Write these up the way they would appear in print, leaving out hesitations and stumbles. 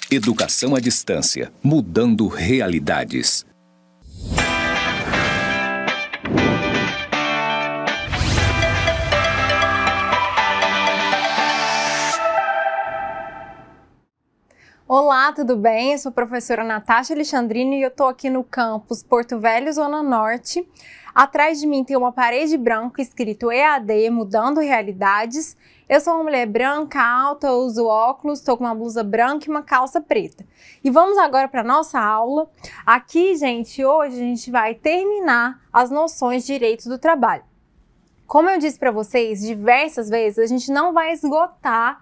Educação à distância, mudando realidades. Olá, tudo bem? Eu sou a professora Natasha Alexandrini e eu estou aqui no campus Porto Velho, Zona Norte. Atrás de mim tem uma parede branca escrito EAD, Mudando Realidades. Eu sou uma mulher branca, alta, uso óculos, estou com uma blusa branca e uma calça preta. E vamos agora para a nossa aula. Aqui, gente, hoje a gente vai terminar as noções de direito do trabalho. Como eu disse para vocês diversas vezes, a gente não vai esgotar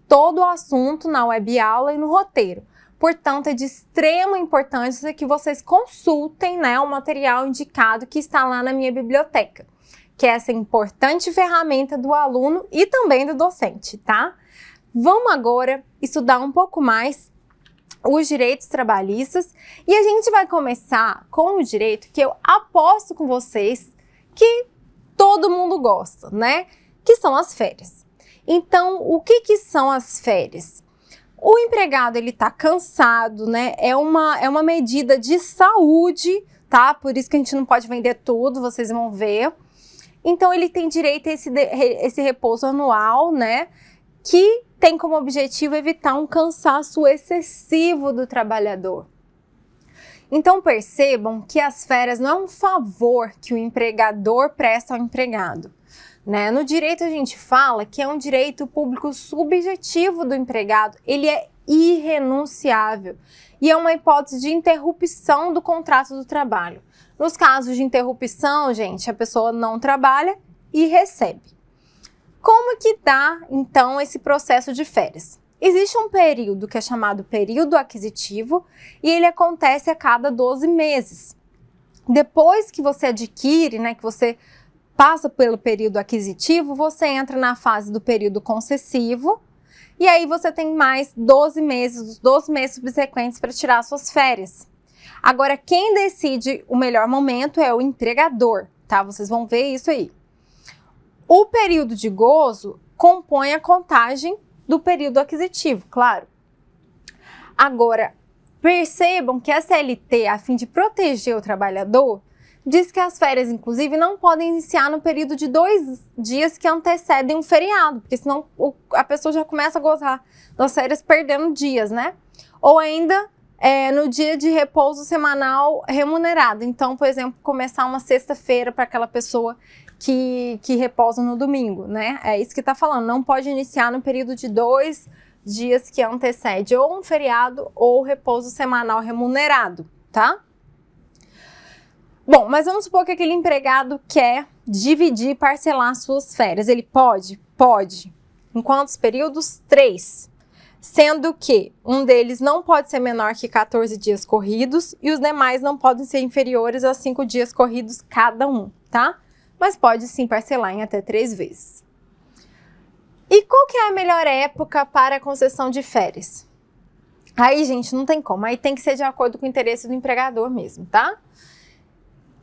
todo o assunto na web aula e no roteiro. Portanto, é de extrema importância que vocês consultem, o material indicado que está lá na minha biblioteca, que é essa importante ferramenta do aluno e também do docente, tá? Vamos agora estudar um pouco mais os direitos trabalhistas e a gente vai começar com o direito que eu aposto com vocês que todo mundo gosta, Que são as férias. Então, o que são as férias? O empregado, ele tá cansado, É uma medida de saúde, tá? Por isso que a gente não pode vender tudo, vocês vão ver. Então, ele tem direito a esse repouso anual, Que tem como objetivo evitar um cansaço excessivo do trabalhador. Então, percebam que as férias não é um favor que o empregador presta ao empregado. No direito a gente fala que é um direito público subjetivo do empregado, ele é irrenunciável e é uma hipótese de interrupção do contrato do trabalho. Nos casos de interrupção, gente, a pessoa não trabalha e recebe. Como que dá, então, esse processo de férias? Existe um período que é chamado período aquisitivo e ele acontece a cada 12 meses. Depois que você adquire, que você passa pelo período aquisitivo, você entra na fase do período concessivo e aí você tem mais 12 meses, os 12 meses subsequentes para tirar suas férias. Agora, quem decide o melhor momento é o empregador, tá? Vocês vão ver isso aí. O período de gozo compõe a contagem do período aquisitivo, claro. Agora, percebam que a CLT, a fim de proteger o trabalhador, diz que as férias, inclusive, não podem iniciar no período de 2 dias que antecedem um feriado, porque senão a pessoa já começa a gozar das férias perdendo dias, Ou ainda no dia de repouso semanal remunerado. Então, por exemplo, começar uma sexta-feira para aquela pessoa que repousa no domingo, É isso que está falando, não pode iniciar no período de 2 dias que antecede ou um feriado ou repouso semanal remunerado, tá? Bom, mas vamos supor que aquele empregado quer dividir e parcelar suas férias. Ele pode? Pode. Em quantos períodos? 3. Sendo que um deles não pode ser menor que 14 dias corridos e os demais não podem ser inferiores a 5 dias corridos cada um, tá? Mas pode sim parcelar em até 3 vezes. E qual que é a melhor época para a concessão de férias? Aí, gente, não tem como. Aí tem que ser de acordo com o interesse do empregador mesmo, tá?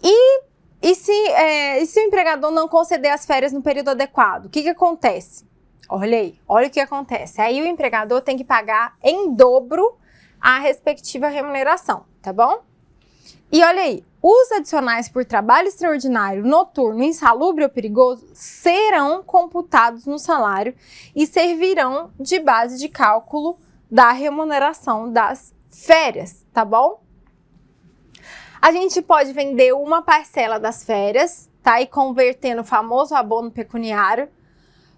E se o empregador não conceder as férias no período adequado, o que acontece? Olha aí, olha o que acontece. Aí o empregador tem que pagar em dobro a respectiva remuneração, tá bom? E olha aí, os adicionais por trabalho extraordinário, noturno, insalubre ou perigoso serão computados no salário e servirão de base de cálculo da remuneração das férias, tá bom? A gente pode vender uma parcela das férias, tá? E converter no famoso abono pecuniário.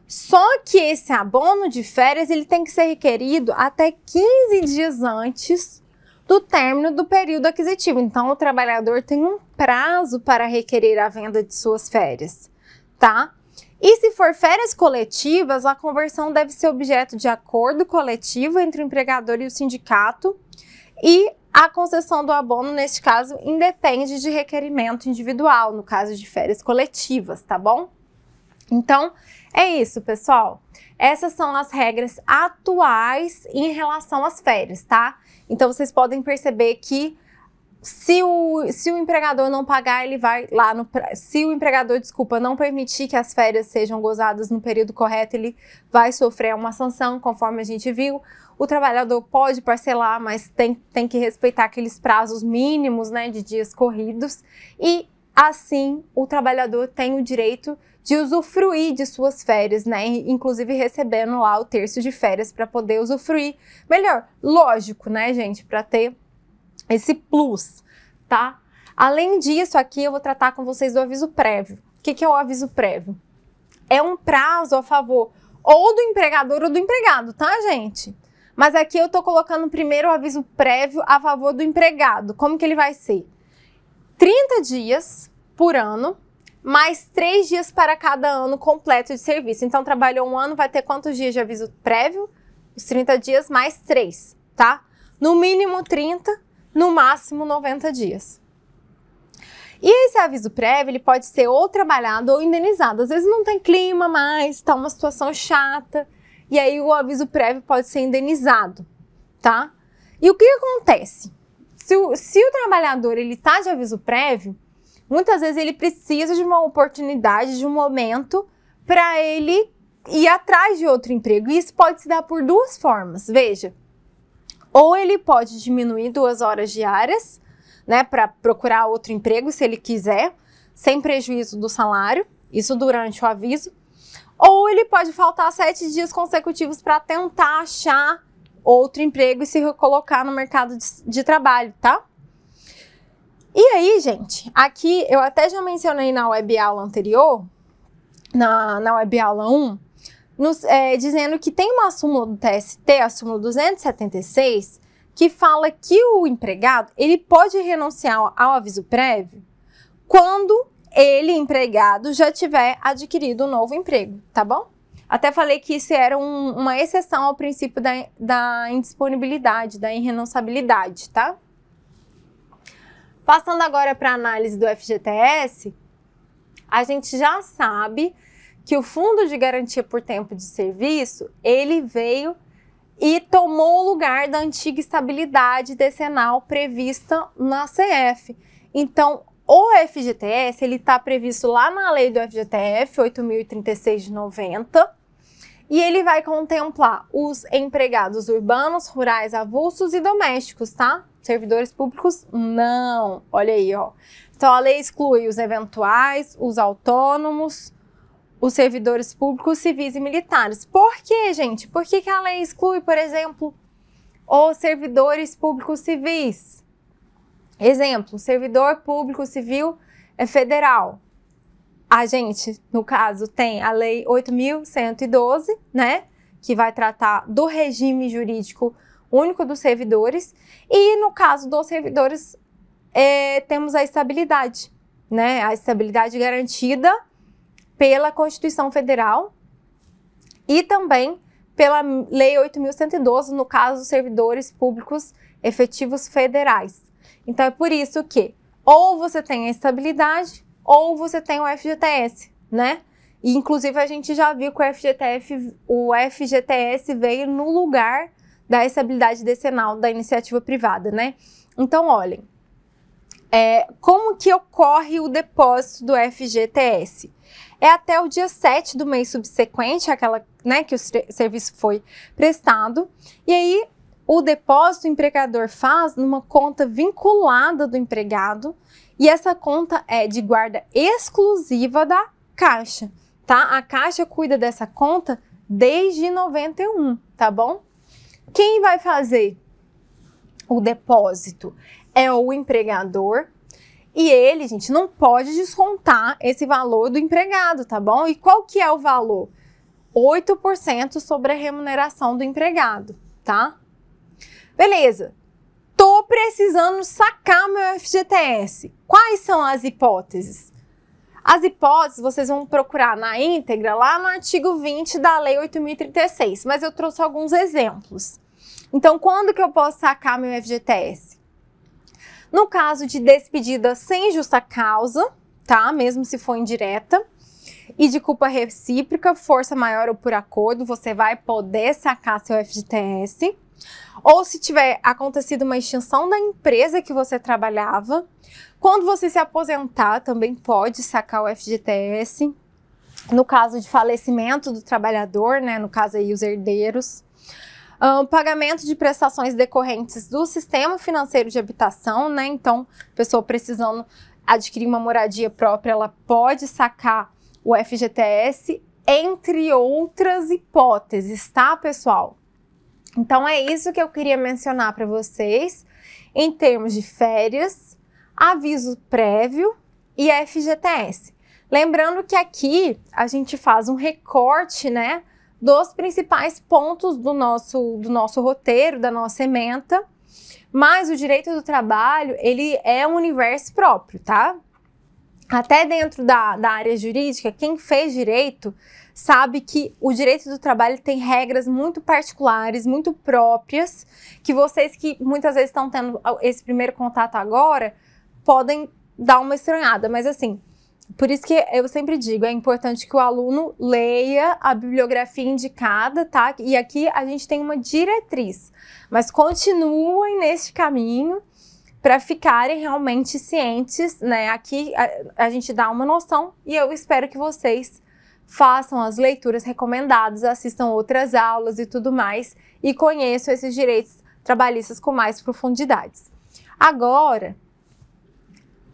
Só que esse abono de férias, ele tem que ser requerido até 15 dias antes do término do período aquisitivo. Então, o trabalhador tem um prazo para requerer a venda de suas férias, tá? E se for férias coletivas, a conversão deve ser objeto de acordo coletivo entre o empregador e o sindicato e a concessão do abono, neste caso, independe de requerimento individual, no caso de férias coletivas, tá bom? Então, é isso, pessoal. Essas são as regras atuais em relação às férias, tá? Então, vocês podem perceber que Se o empregador não pagar, ele vai lá no... Se o empregador, desculpa, não permitir que as férias sejam gozadas no período correto, ele vai sofrer uma sanção, conforme a gente viu. O trabalhador pode parcelar, mas tem que respeitar aqueles prazos mínimos, né, de dias corridos. E, assim, o trabalhador tem o direito de usufruir de suas férias, né, inclusive recebendo lá o terço de férias para poder usufruir melhor. Lógico, né, gente, para ter esse plus, tá? Além disso, aqui eu vou tratar com vocês do aviso prévio. O que é o aviso prévio? É um prazo a favor ou do empregador ou do empregado, tá, gente? Mas aqui eu tô colocando primeiro o aviso prévio a favor do empregado. Como que ele vai ser? 30 dias por ano, mais 3 dias para cada ano completo de serviço. Então, trabalhou um ano, vai ter quantos dias de aviso prévio? Os 30 dias mais 3, tá? No mínimo 30, no máximo 90 dias. E esse aviso prévio, ele pode ser ou trabalhado ou indenizado. Às vezes não tem clima mais, tá uma situação chata, e aí o aviso prévio pode ser indenizado, tá? E o que acontece? Se o trabalhador, ele tá de aviso prévio, muitas vezes ele precisa de uma oportunidade, de um momento, para ele ir atrás de outro emprego. E isso pode se dar por duas formas, veja. Ou ele pode diminuir 2 horas diárias, né, para procurar outro emprego, se ele quiser, sem prejuízo do salário, isso durante o aviso. Ou ele pode faltar 7 dias consecutivos para tentar achar outro emprego e se recolocar no mercado de trabalho, tá? E aí, gente, aqui eu até já mencionei na web aula anterior, na web aula 1, dizendo que tem uma súmula do TST, a súmula 276, que fala que o empregado ele pode renunciar ao aviso prévio quando ele, empregado, já tiver adquirido um novo emprego, tá bom? Até falei que isso era uma exceção ao princípio da indisponibilidade, da irrenunciabilidade, tá? Passando agora para a análise do FGTS, a gente já sabe que o Fundo de Garantia por Tempo de Serviço, ele veio e tomou o lugar da antiga estabilidade decenal prevista na CF. Então, o FGTS, ele está previsto lá na lei do FGTF, 8.036 de 90, e ele vai contemplar os empregados urbanos, rurais, avulsos e domésticos, tá? Servidores públicos, não. Olha aí, ó. Então, a lei exclui os eventuais, os autônomos, os servidores públicos, civis e militares. Por quê, gente? Por que a lei exclui, por exemplo, os servidores públicos civis? Exemplo, servidor público civil é federal. A gente, no caso, tem a lei 8.112, né? Que vai tratar do regime jurídico único dos servidores. E no caso dos servidores, temos a estabilidade, né? A estabilidade garantida pela Constituição Federal e também pela Lei 8.112, no caso dos servidores públicos efetivos federais. Então, é por isso que ou você tem a estabilidade ou você tem o FGTS, né? E, inclusive, a gente já viu que o FGTS veio no lugar da estabilidade decenal da iniciativa privada, né? Então, olhem, como que ocorre o depósito do FGTS? É até o dia 7 do mês subsequente, aquela, né, que o serviço foi prestado. E aí, o depósito o empregador faz numa conta vinculada do empregado. E essa conta é de guarda exclusiva da Caixa, tá? A Caixa cuida dessa conta desde 91, tá bom? Quem vai fazer o depósito é o empregador. E ele, gente, não pode descontar esse valor do empregado, tá bom? E qual que é o valor? 8% sobre a remuneração do empregado, tá? Beleza. Tô precisando sacar meu FGTS. Quais são as hipóteses? As hipóteses vocês vão procurar na íntegra lá no artigo 20 da Lei 8.036, mas eu trouxe alguns exemplos. Então, quando que eu posso sacar meu FGTS? No caso de despedida sem justa causa, tá? Mesmo se for indireta, e de culpa recíproca, força maior ou por acordo, você vai poder sacar seu FGTS. ou se tiver acontecido uma extinção da empresa que você trabalhava. Quando você se aposentar, também pode sacar o FGTS. No caso de falecimento do trabalhador, né? No caso aí, os herdeiros. Pagamento de prestações decorrentes do sistema financeiro de habitação, né? Então, pessoa precisando adquirir uma moradia própria, ela pode sacar o FGTS, entre outras hipóteses, tá, pessoal? Então, é isso que eu queria mencionar para vocês em termos de férias, aviso prévio e FGTS. Lembrando que aqui a gente faz um recorte, né, dos principais pontos do nosso roteiro, da nossa ementa, mas o direito do trabalho, ele é um universo próprio, tá? Até dentro da área jurídica, quem fez direito sabe que o direito do trabalho tem regras muito particulares, muito próprias, que vocês que muitas vezes estão tendo esse primeiro contato agora, podem dar uma estranhada, mas assim, por isso que eu sempre digo, é importante que o aluno leia a bibliografia indicada, tá? E aqui a gente tem uma diretriz, mas continuem neste caminho para ficarem realmente cientes, né? Aqui a gente dá uma noção e eu espero que vocês façam as leituras recomendadas, assistam outras aulas e tudo mais e conheçam esses direitos trabalhistas com mais profundidades. Agora,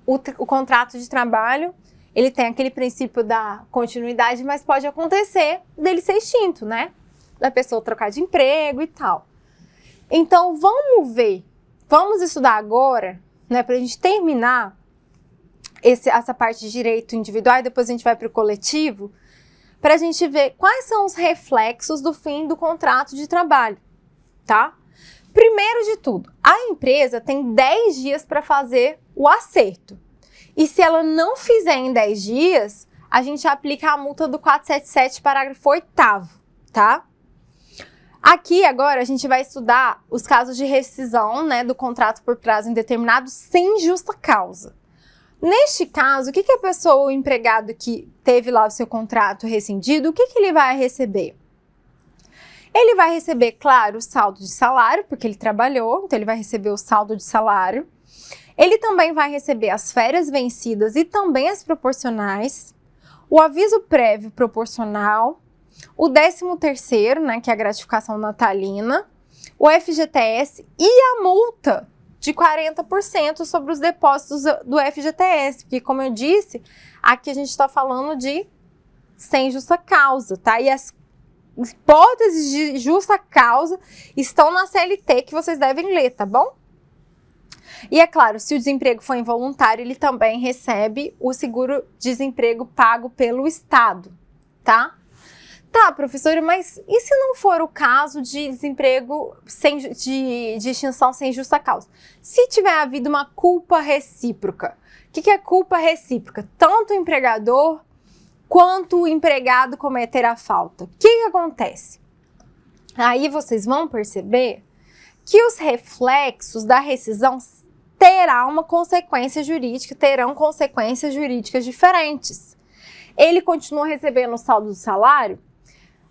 o contrato de trabalho, ele tem aquele princípio da continuidade, mas pode acontecer dele ser extinto, né? Da pessoa trocar de emprego e tal. Então, vamos estudar agora, né? Pra gente terminar essa parte de direito individual e depois a gente vai para o coletivo, pra gente ver quais são os reflexos do fim do contrato de trabalho, tá? Primeiro de tudo, a empresa tem 10 dias para fazer o acerto. E se ela não fizer em 10 dias, a gente aplica a multa do 477, parágrafo 8º, tá? Aqui, agora, a gente vai estudar os casos de rescisão, né, do contrato por prazo indeterminado sem justa causa. Neste caso, o que a pessoa, o empregado que teve lá o seu contrato rescindido, o que ele vai receber? Ele vai receber, claro, o saldo de salário, porque ele trabalhou, então ele vai receber o saldo de salário. Ele também vai receber as férias vencidas e também as proporcionais, o aviso prévio proporcional, o 13º, né, que é a gratificação natalina, o FGTS e a multa de 40% sobre os depósitos do FGTS, porque, como eu disse, aqui a gente está falando de sem justa causa, tá? E as hipóteses de justa causa estão na CLT que vocês devem ler, tá bom? E é claro, se o desemprego for involuntário, ele também recebe o seguro-desemprego pago pelo Estado, tá? Tá, professora, mas e se não for o caso de desemprego de extinção sem justa causa? Se tiver havido uma culpa recíproca. O que é culpa recíproca? Tanto o empregador quanto o empregado cometer a falta. O que acontece? Aí vocês vão perceber que os reflexos da rescisão terão consequências jurídicas diferentes. Ele continua recebendo o saldo do salário,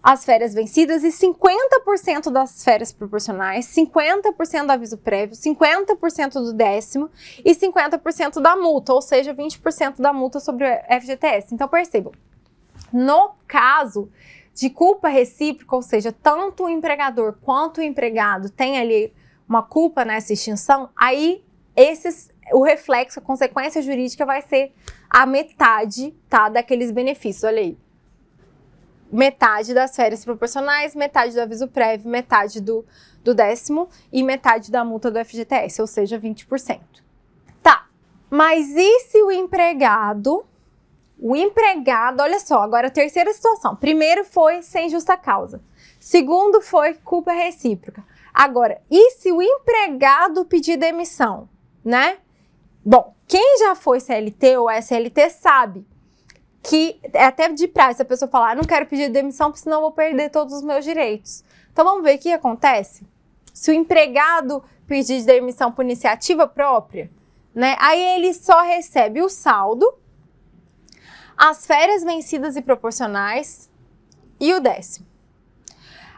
as férias vencidas e 50% das férias proporcionais, 50% do aviso prévio, 50% do 10º e 50% da multa, ou seja, 20% da multa sobre o FGTS. Então, percebam, no caso de culpa recíproca, ou seja, tanto o empregador quanto o empregado tem ali uma culpa nessa extinção, aí o reflexo, a consequência jurídica vai ser a metade, tá, daqueles benefícios, olha aí. Metade das férias proporcionais, metade do aviso prévio, metade do 10º e metade da multa do FGTS, ou seja, 20%. Tá, mas e se o empregado, olha só, agora a terceira situação. Primeiro foi sem justa causa. Segundo foi culpa recíproca. Agora, e se o empregado pedir demissão, né? Bom, quem já foi CLT ou SLT sabe que é até de praxe a pessoa falar, não quero pedir demissão, porque senão eu vou perder todos os meus direitos. Então vamos ver o que acontece? Se o empregado pedir demissão por iniciativa própria, né? Aí ele só recebe o saldo, as férias vencidas e proporcionais e o 10º.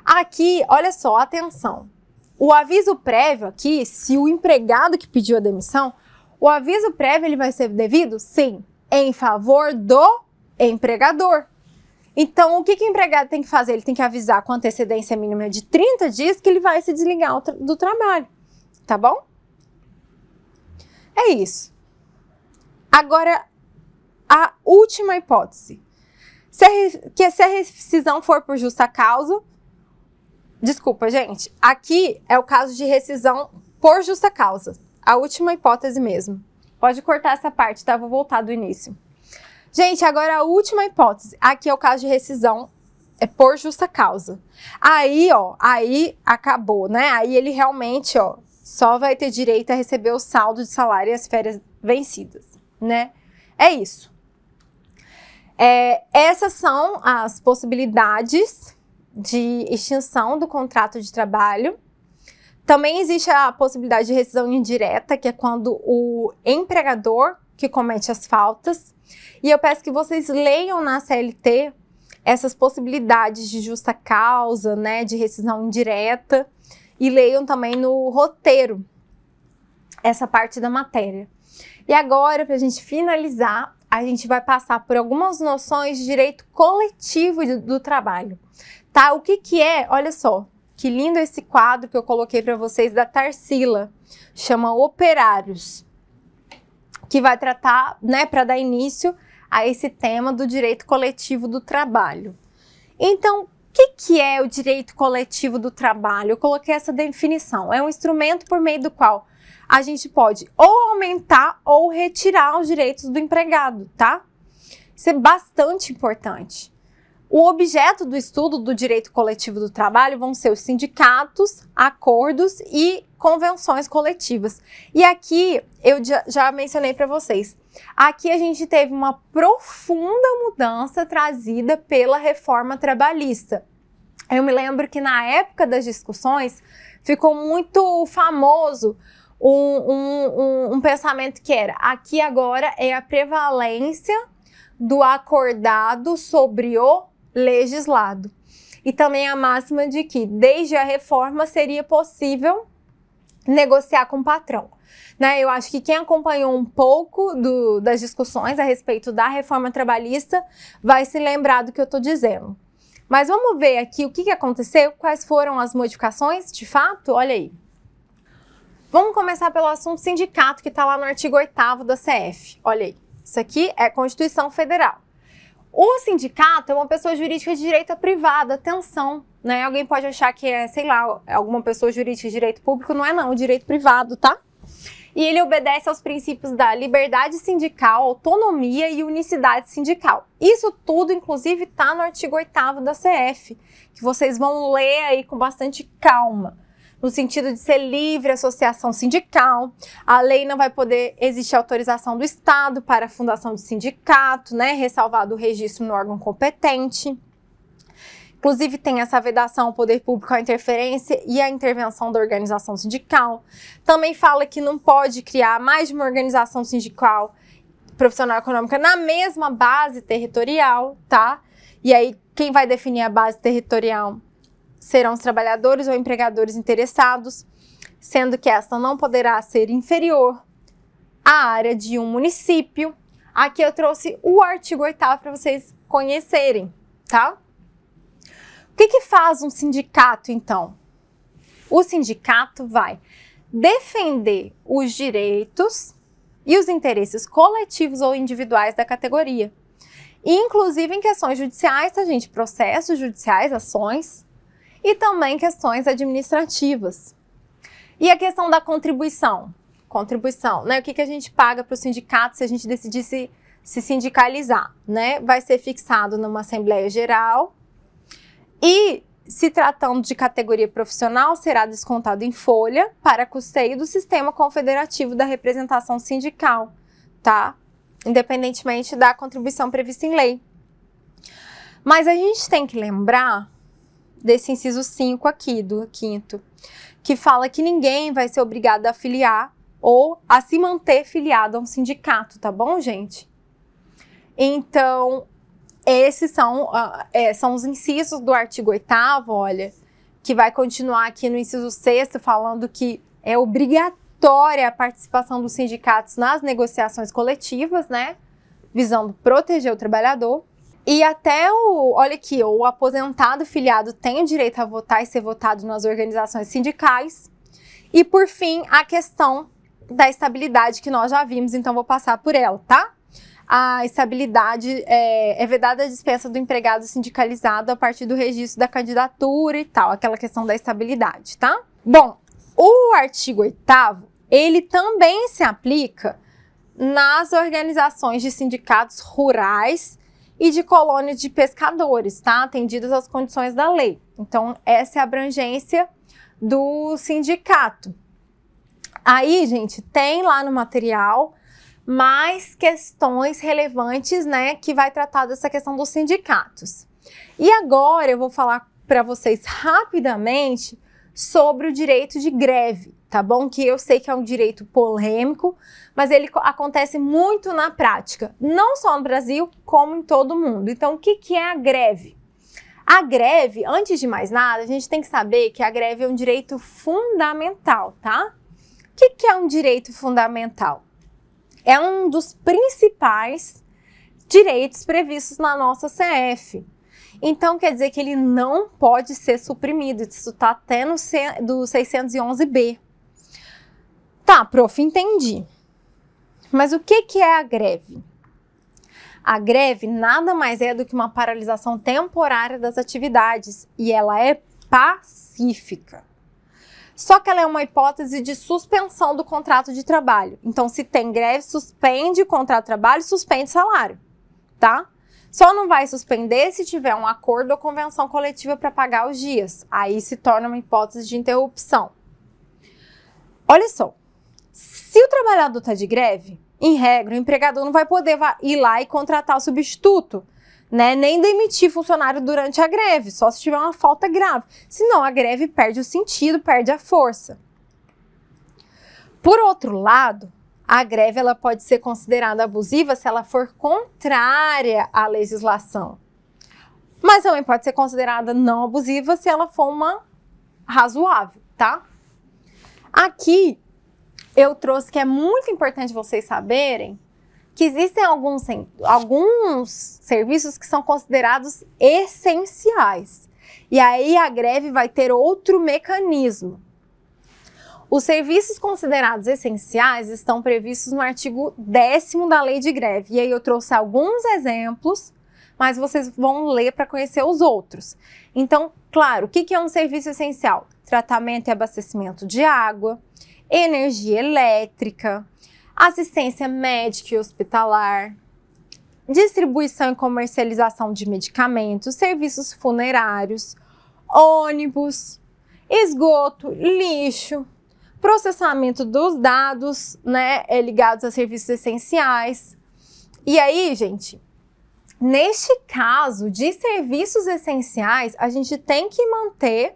Aqui, olha só, atenção. o aviso prévio aqui, se o empregado que pediu a demissão, o aviso prévio ele vai ser devido? Sim, em favor do empregador. Então, o que o empregado tem que fazer? Ele tem que avisar com antecedência mínima de 30 dias que ele vai se desligar do trabalho, tá bom? É isso. Agora, a última hipótese. Se a rescisão for por justa causa... Desculpa, gente. Aqui é o caso de rescisão por justa causa. A última hipótese mesmo. Pode cortar essa parte, tá? Vou voltar do início. Gente, agora a última hipótese. Aqui é o caso de rescisão por justa causa. Aí, ó, aí acabou, né? Aí ele realmente, ó, só vai ter direito a receber o saldo de salário e as férias vencidas, né? É isso. Essas são as possibilidades de extinção do contrato de trabalho. Também existe a possibilidade de rescisão indireta, que é quando o empregador que comete as faltas. E eu peço que vocês leiam na CLT essas possibilidades de justa causa, né, de rescisão indireta, e leiam também no roteiro essa parte da matéria. E agora, para a gente finalizar, a gente vai passar por algumas noções de direito coletivo do trabalho, tá? O que é? Olha só, que lindo esse quadro que eu coloquei para vocês da Tarsila, chama Operários, que vai tratar, né, para dar início a esse tema do direito coletivo do trabalho. Então, o que é o direito coletivo do trabalho? Eu coloquei essa definição. É um instrumento por meio do qual a gente pode ou aumentar ou retirar os direitos do empregado, tá? Isso é bastante importante. O objeto do estudo do direito coletivo do trabalho vão ser os sindicatos, acordos e convenções coletivas. E aqui, eu já mencionei para vocês, aqui a gente teve uma profunda mudança trazida pela reforma trabalhista. Eu me lembro que na época das discussões ficou muito famoso um pensamento que era: aqui agora é a prevalência do acordado sobre o legislado. E também a máxima de que, desde a reforma, seria possível negociar com o patrão. Né? Eu acho que quem acompanhou um pouco das discussões a respeito da reforma trabalhista vai se lembrar do que eu estou dizendo. Mas vamos ver aqui o que aconteceu, quais foram as modificações, de fato? Olha aí. Vamos começar pelo assunto sindicato, que está lá no artigo 8º da CF. Olha aí, isso aqui é Constituição Federal. O sindicato é uma pessoa jurídica de direito privado, atenção, né? Alguém pode achar que é, sei lá, alguma pessoa jurídica de direito público, não é não, direito privado, tá? E ele obedece aos princípios da liberdade sindical, autonomia e unicidade sindical. Isso tudo, inclusive, está no artigo 8º da CF, que vocês vão ler aí com bastante calma. No sentido de ser livre associação sindical, a lei não vai poder existir autorização do Estado para a fundação de sindicato, né, ressalvado o registro no órgão competente. Inclusive tem essa vedação ao poder público à interferência e à intervenção da organização sindical. Também fala que não pode criar mais de uma organização sindical profissional econômica na mesma base territorial, tá? E aí quem vai definir a base territorial serão os trabalhadores ou empregadores interessados, sendo que esta não poderá ser inferior à área de um município. Aqui eu trouxe o artigo 8º para vocês conhecerem, tá? O que faz um sindicato, então? O sindicato vai defender os direitos e os interesses coletivos ou individuais da categoria. E, inclusive, em questões judiciais, tá, gente? Processos judiciais, ações, e também questões administrativas. E a questão da contribuição? Contribuição, né? O que a gente paga para o sindicato se a gente decidir se sindicalizar, né? Vai ser fixado numa Assembleia Geral e, se tratando de categoria profissional, será descontado em folha para custeio do sistema confederativo da representação sindical, tá? Independentemente da contribuição prevista em lei. Mas a gente tem que lembrar desse inciso 5 aqui, do 5º, que fala que ninguém vai ser obrigado a filiar ou a se manter filiado a um sindicato, tá bom, gente? Então, esses são os incisos do artigo 8º, olha, que vai continuar aqui no inciso 6º, falando que é obrigatória a participação dos sindicatos nas negociações coletivas, né? Visando proteger o trabalhador. E até olha aqui, o aposentado filiado tem o direito a votar e ser votado nas organizações sindicais. E por fim, a questão da estabilidade que nós já vimos, então vou passar por ela, tá? A estabilidade é vedada a dispensa do empregado sindicalizado a partir do registro da candidatura e tal, aquela questão da estabilidade, tá? Bom, o artigo 8º, ele também se aplica nas organizações de sindicatos rurais e de colônias de pescadores, tá? Atendidas às condições da lei. Então, essa é a abrangência do sindicato. Aí, gente, tem lá no material mais questões relevantes, né, que vai tratar dessa questão dos sindicatos. E agora eu vou falar para vocês rapidamente sobre o direito de greve, tá bom? Que eu sei que é um direito polêmico, mas ele acontece muito na prática, não só no Brasil, como em todo o mundo. Então, o que é a greve? A greve, antes de mais nada, a gente tem que saber que a greve é um direito fundamental, tá? O que é um direito fundamental? É um dos principais direitos previstos na nossa CF. Então, quer dizer que ele não pode ser suprimido. Isso está até no do 611B. Tá, prof, entendi. Mas o que é a greve? A greve nada mais é do que uma paralisação temporária das atividades e ela é pacífica. Só que ela é uma hipótese de suspensão do contrato de trabalho. Então, se tem greve, suspende o contrato de trabalho, suspende salário, tá? Só não vai suspender se tiver um acordo ou convenção coletiva para pagar os dias. Aí se torna uma hipótese de interrupção. Olha só, se o trabalhador está de greve, em regra, o empregador não vai poder ir lá e contratar o substituto, né? Nem demitir funcionário durante a greve, só se tiver uma falta grave. Senão a greve perde o sentido, perde a força. Por outro lado, a greve ela pode ser considerada abusiva se ela for contrária à legislação. Mas também pode ser considerada não abusiva se ela for uma razoável, tá? Aqui eu trouxe que é muito importante vocês saberem que existem alguns serviços que são considerados essenciais. E aí a greve vai ter outro mecanismo. Os serviços considerados essenciais estão previstos no artigo 10º da Lei de Greve. E aí eu trouxe alguns exemplos, mas vocês vão ler para conhecer os outros. Então, claro, o que é um serviço essencial? Tratamento e abastecimento de água, energia elétrica, assistência médica e hospitalar, distribuição e comercialização de medicamentos, serviços funerários, ônibus, esgoto, lixo, processamento dos dados, né, ligados a serviços essenciais. E aí, gente, neste caso de serviços essenciais, a gente tem que manter,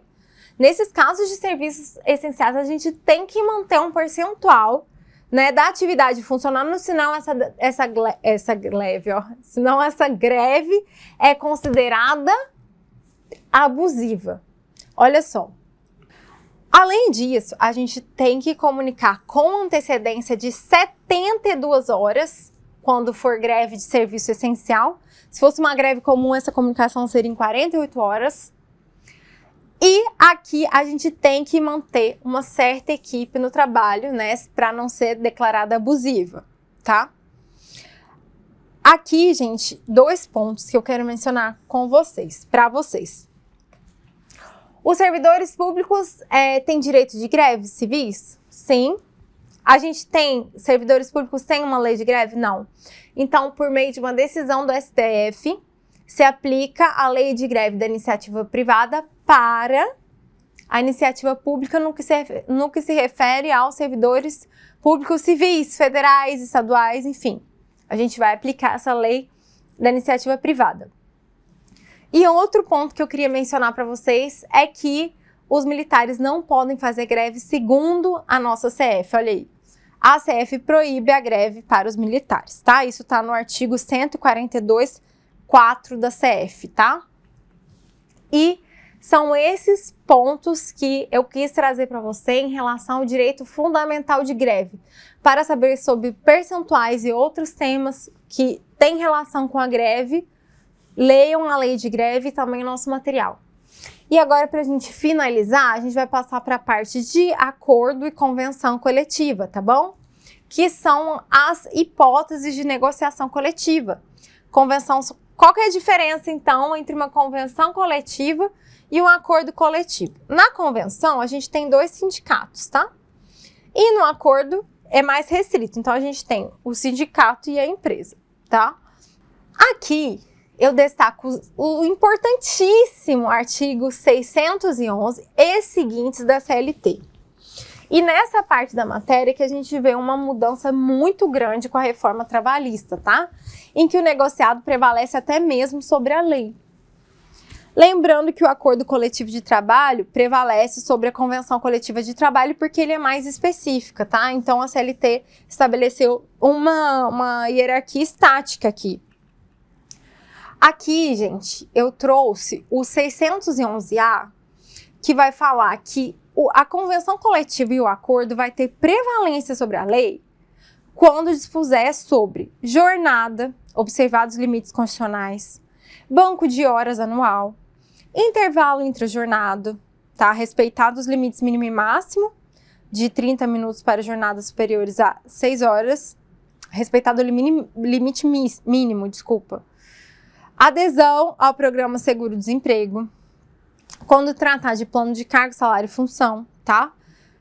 nesses casos de serviços essenciais, a gente tem que manter um percentual, né, da atividade funcionando, senão senão essa greve é considerada abusiva. Olha só. Além disso, a gente tem que comunicar com antecedência de 72 horas quando for greve de serviço essencial. Se fosse uma greve comum, essa comunicação seria em 48 horas. E aqui a gente tem que manter uma certa equipe no trabalho, né, para não ser declarada abusiva, tá? Aqui, gente, 2 pontos que eu quero mencionar com vocês, para vocês. Os servidores públicos têm direito de greves civis? Sim. A gente tem, servidores públicos têm uma lei de greve? Não. Então, por meio de uma decisão do STF, se aplica a lei de greve da iniciativa privada para a iniciativa pública no que se refere aos servidores públicos civis, federais, estaduais, enfim. A gente vai aplicar essa lei da iniciativa privada. E outro ponto que eu queria mencionar para vocês é que os militares não podem fazer greve segundo a nossa CF. Olha aí, a CF proíbe a greve para os militares, tá? Isso tá no artigo 142, 4 da CF, tá? E São esses pontos que eu quis trazer para você em relação ao direito fundamental de greve. Para saber sobre percentuais e outros temas que têm relação com a greve, leiam a lei de greve e também o nosso material. E agora, para a gente finalizar, a gente vai passar para a parte de acordo e convenção coletiva, tá bom? Que são as hipóteses de negociação coletiva. Convenção, qual que é a diferença, então, entre uma convenção coletiva e um acordo coletivo? Na convenção, a gente tem 2 sindicatos, tá? E no acordo é mais restrito. Então, a gente tem o sindicato e a empresa, tá? Aqui, eu destaco o importantíssimo artigo 611 e seguintes da CLT. E nessa parte da matéria que a gente vê uma mudança muito grande com a reforma trabalhista, tá? Em que o negociado prevalece até mesmo sobre a lei. Lembrando que o acordo coletivo de trabalho prevalece sobre a convenção coletiva de trabalho porque ele é mais específica, tá? Então a CLT estabeleceu uma hierarquia estática aqui. Aqui, gente, eu trouxe o 611A, que vai falar que a convenção coletiva e o acordo vai ter prevalência sobre a lei quando dispuser sobre jornada, observados limites constitucionais, banco de horas anual, intervalo intrajornada, tá? Respeitados os limites mínimo e máximo de 30 minutos para jornadas superiores a 6 horas, respeitado o limite mínimo, adesão ao programa seguro-desemprego, quando tratar de plano de cargo, salário e função, tá?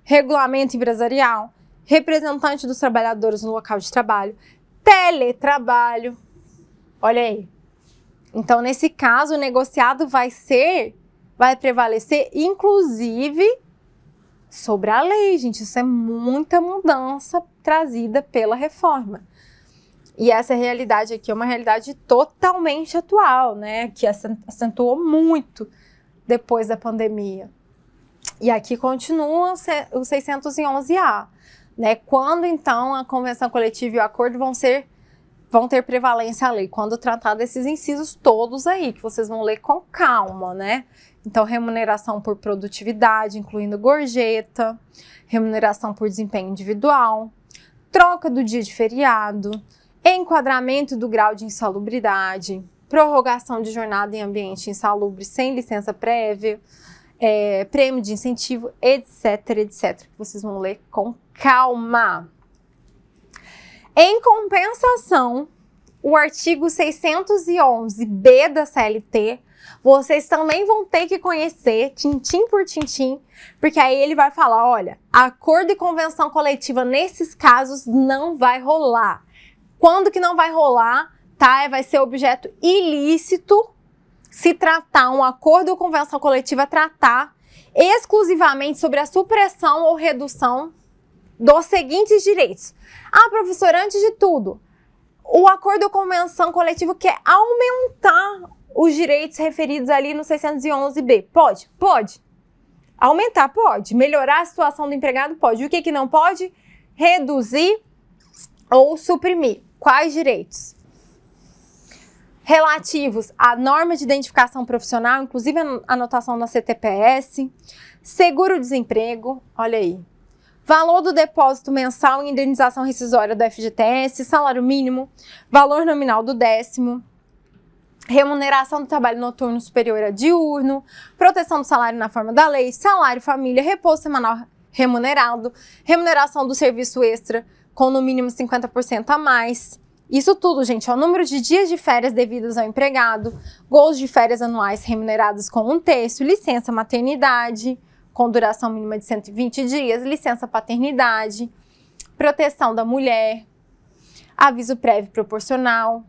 Regulamento empresarial, representante dos trabalhadores no local de trabalho, teletrabalho, olha aí. Então, nesse caso, o negociado vai prevalecer, inclusive, sobre a lei, gente. Isso é muita mudança trazida pela reforma. E essa realidade aqui é uma realidade totalmente atual, né? Que acentuou muito depois da pandemia. E aqui continua o 611A, né? Quando, então, a convenção coletiva e o acordo vão ter prevalência à lei? Quando tratar desses incisos todos aí, que vocês vão ler com calma, né? Então, remuneração por produtividade, incluindo gorjeta, remuneração por desempenho individual, troca do dia de feriado, enquadramento do grau de insalubridade, prorrogação de jornada em ambiente insalubre sem licença prévia, prêmio de incentivo, etc, etc. Vocês vão ler com calma. Em compensação, o artigo 611B da CLT, vocês também vão ter que conhecer, tintim por tintim, porque aí ele vai falar, olha, acordo e convenção coletiva nesses casos não vai rolar. Quando que não vai rolar, tá? Vai ser objeto ilícito se tratar um acordo ou convenção coletiva tratar exclusivamente sobre a supressão ou redução dos seguintes direitos. Ah, professora, antes de tudo, o acordo ou convenção coletiva quer aumentar os direitos referidos ali no 611B. Pode? Pode. Aumentar? Pode. Melhorar a situação do empregado? Pode. O que não pode? Reduzir ou suprimir. Quais direitos? Relativos à norma de identificação profissional, inclusive a anotação na CTPS, seguro-desemprego, olha aí, valor do depósito mensal em indenização rescisória do FGTS, salário mínimo, valor nominal do 10º, remuneração do trabalho noturno superior a diurno, proteção do salário na forma da lei, salário família, repouso semanal remunerado, remuneração do serviço extra com no mínimo 50% a mais. Isso tudo, gente, é o número de dias de férias devidos ao empregado, gols de férias anuais remunerados com 1/3, licença maternidade, com duração mínima de 120 dias, licença paternidade, proteção da mulher, aviso prévio proporcional,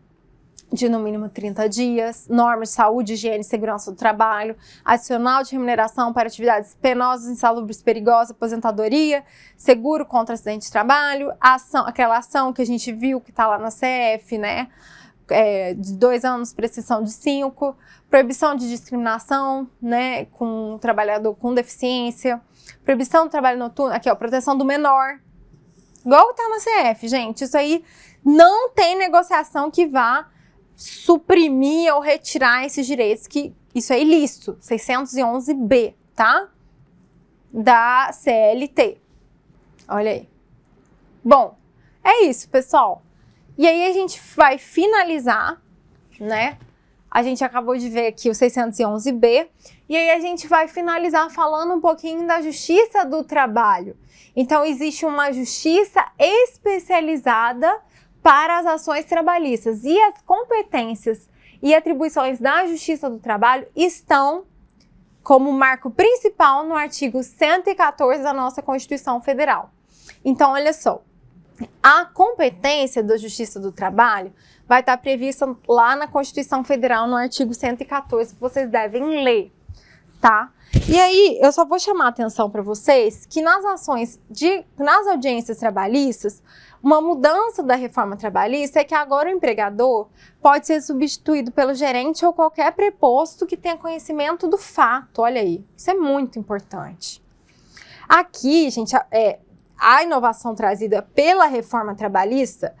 de no mínimo 30 dias, normas de saúde, higiene e segurança do trabalho, adicional de remuneração para atividades penosas, insalubres, perigosas, aposentadoria, seguro contra acidente de trabalho, aquela ação que a gente viu que está lá na CF, né? De 2 anos, prescrição de 5, proibição de discriminação, né? Com trabalhador com deficiência, proibição do trabalho noturno, aqui ó, proteção do menor, igual está na CF, gente. Isso aí não tem negociação que vá suprimir ou retirar esses direitos que Isso é ilícito, 611B, tá? Da CLT. Olha aí. Bom, é isso, pessoal. E aí a gente vai finalizar, né? A gente acabou de ver aqui o 611B. E aí a gente vai finalizar falando um pouquinho da Justiça do Trabalho. Então, existe uma justiça especializada para as ações trabalhistas. E as competências e atribuições da Justiça do Trabalho estão como marco principal no artigo 114 da nossa Constituição Federal. Então, olha só, a competência da Justiça do Trabalho vai estar prevista lá na Constituição Federal, no artigo 114, que vocês devem ler, tá? E aí, eu só vou chamar a atenção para vocês que nas audiências trabalhistas, uma mudança da reforma trabalhista é que agora o empregador pode ser substituído pelo gerente ou qualquer preposto que tenha conhecimento do fato. Olha aí, isso é muito importante. Aqui, gente, a inovação trazida pela reforma trabalhista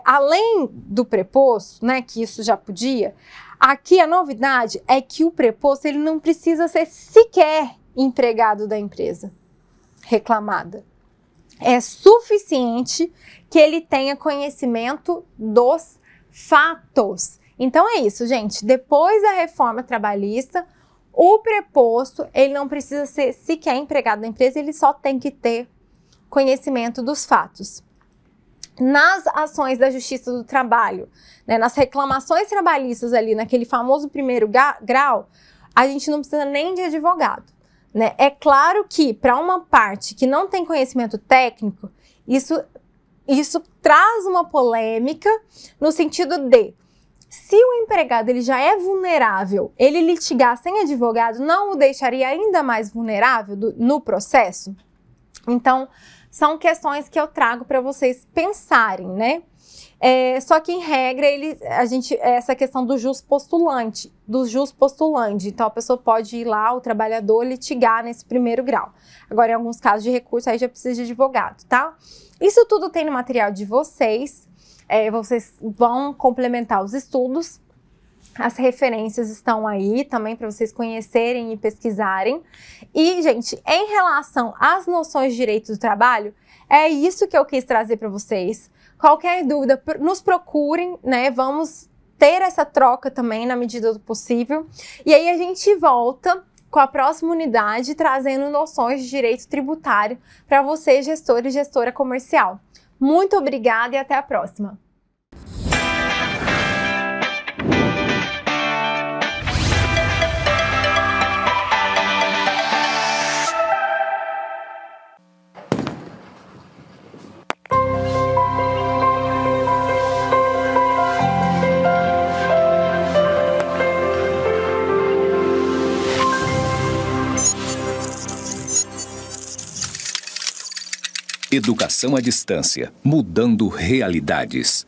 além do preposto, né, que isso já podia, aqui a novidade é que o preposto ele não precisa ser sequer empregado da empresa reclamada. É suficiente que ele tenha conhecimento dos fatos. Então é isso, gente. Depois da reforma trabalhista, o preposto ele não precisa ser sequer empregado da empresa, ele só tem que ter conhecimento dos fatos. Nas ações da Justiça do Trabalho, né, nas reclamações trabalhistas ali, naquele famoso primeiro grau, a gente não precisa nem de advogado, né? É claro que para uma parte que não tem conhecimento técnico, isso traz uma polêmica no sentido de, se o empregado ele já é vulnerável, ele litigar sem advogado não o deixaria ainda mais vulnerável no processo? Então, são questões que eu trago para vocês pensarem, né? Só que, em regra, essa questão do jus postulante, então a pessoa pode ir lá, o trabalhador, litigar nesse primeiro grau. Agora, em alguns casos de recurso, aí já precisa de advogado, tá? Isso tudo tem no material de vocês, vocês vão complementar os estudos. As referências estão aí também para vocês conhecerem e pesquisarem. E, gente, em relação às noções de direito do trabalho, é isso que eu quis trazer para vocês. Qualquer dúvida, nos procurem, né? Vamos ter essa troca também na medida do possível. E aí a gente volta com a próxima unidade trazendo noções de direito tributário para você, gestor e gestora comercial. Muito obrigada e até a próxima! Educação à distância, mudando realidades.